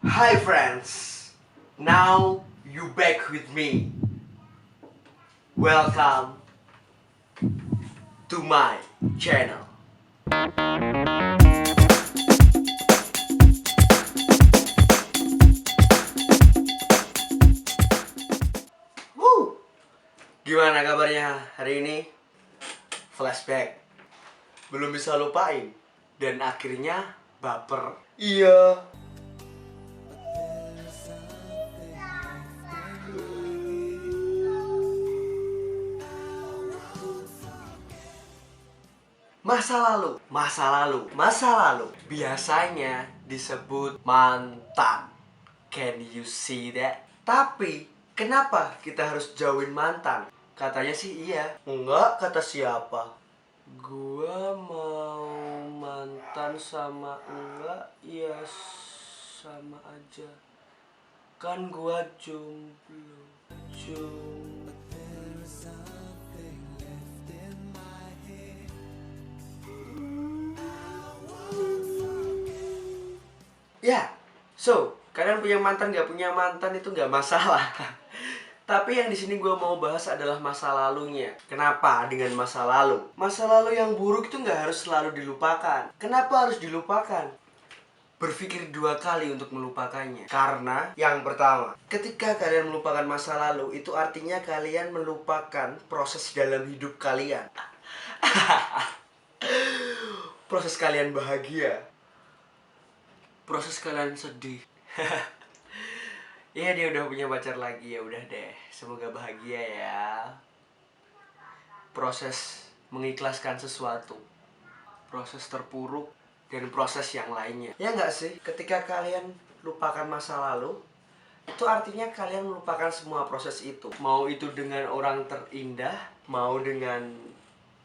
Hi friends, now you back with me. Welcome to my channel. Woo! Gimana kabarnya hari ini? Flashback. Belum bisa lupain dan akhirnya baper. Iya. Masa lalu biasanya disebut mantan. Can you see that? Tapi kenapa kita harus jauhin mantan? Katanya sih iya. Enggak, kata siapa? Gua mau mantan sama enggak ya sama aja. Kan gua jomblo. Ya, so kalian punya mantan nggak punya mantan itu nggak masalah. Tapi yang di sini gue mau bahas adalah masa lalunya. Kenapa dengan masa lalu? Masa lalu yang buruk itu nggak harus selalu dilupakan. Kenapa harus dilupakan? Berpikir dua kali untuk melupakannya. Karena yang pertama, ketika kalian melupakan masa lalu, itu artinya kalian melupakan proses dalam hidup kalian. Proses kalian bahagia, proses kalian sedih. Iya, dia udah punya pacar lagi, ya udah deh. Semoga bahagia ya. Proses mengikhlaskan sesuatu, proses terpuruk, dan proses yang lainnya. Ya nggak sih? Ketika kalian lupakan masa lalu, itu artinya kalian melupakan semua proses itu. Mau itu dengan orang terindah, mau dengan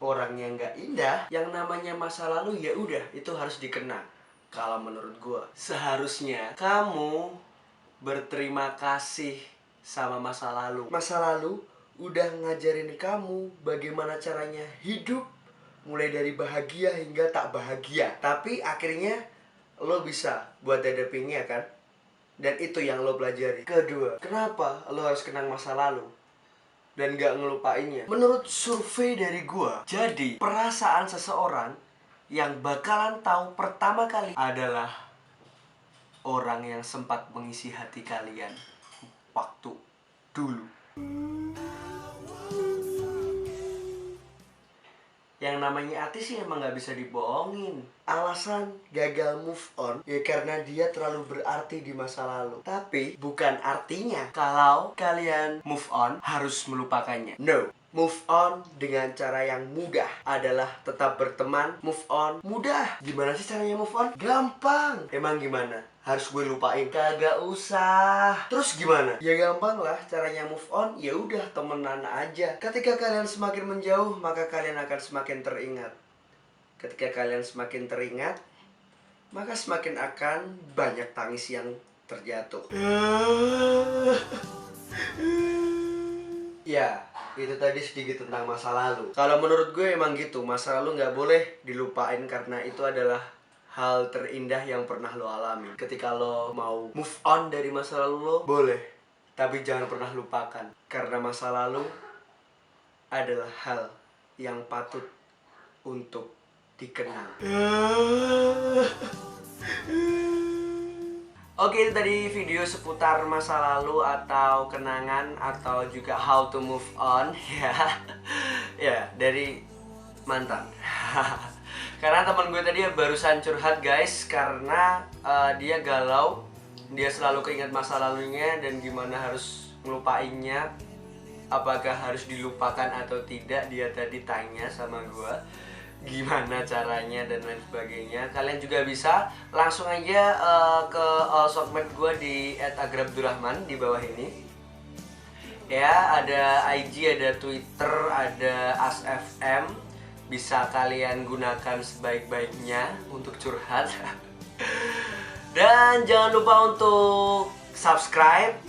orang yang nggak indah. Yang namanya masa lalu ya udah, itu harus dikenang. Kalau menurut gue, seharusnya kamu berterima kasih sama masa lalu. Masa lalu udah ngajarin kamu bagaimana caranya hidup, mulai dari bahagia hingga tak bahagia. Tapi akhirnya lo bisa buat hadapinnya kan? Dan itu yang lo pelajari. Kedua, kenapa lo harus kenang masa lalu dan gak ngelupainnya? Menurut survei dari gue, jadi perasaan seseorang yang bakalan tahu pertama kali adalah orang yang sempat mengisi hati kalian waktu dulu. Yang namanya hati sih emang gak bisa dibohongin. Alasan gagal move on ya karena dia terlalu berarti di masa lalu. Tapi bukan artinya kalau kalian move on harus melupakannya. No. Move on dengan cara yang mudah adalah tetap berteman. Move on mudah. Gimana sih caranya move on? Gampang. Emang gimana? Harus gue lupain? Kagak usah. Terus gimana? Ya gampang lah caranya move on. Ya udah, temenan aja. Ketika kalian semakin menjauh, maka kalian akan semakin teringat. Ketika kalian semakin teringat, maka semakin akan banyak tangis yang terjatuh. Ya, itu tadi sedikit tentang masa lalu. Kalau menurut gue emang gitu, masa lalu nggak boleh dilupain karena itu adalah hal terindah yang pernah lo alami. Ketika lo mau move on dari masa lalu lo, boleh. Tapi jangan pernah lupakan. Karena masa lalu adalah hal yang patut untuk dikenang. Oke, itu tadi video seputar masa lalu atau kenangan atau juga how to move on ya dari mantan. Karena teman gue tadi barusan curhat guys, karena dia galau, dia selalu keinget masa lalunya dan gimana harus ngelupainnya, apakah harus dilupakan atau tidak. Dia tadi tanya sama gue gimana caranya dan lain sebagainya. Kalian juga bisa langsung aja ke sosmed gue di @agrabdurrahman di bawah ini. Ya, ada IG, ada Twitter, ada ASFM. Bisa kalian gunakan sebaik-baiknya untuk curhat. Dan jangan lupa untuk subscribe,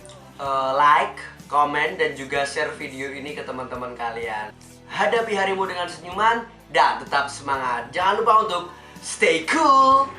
like, komen, dan juga share video ini ke teman-teman kalian. Hadapi harimu dengan senyuman dan tetap semangat. Jangan lupa untuk stay cool.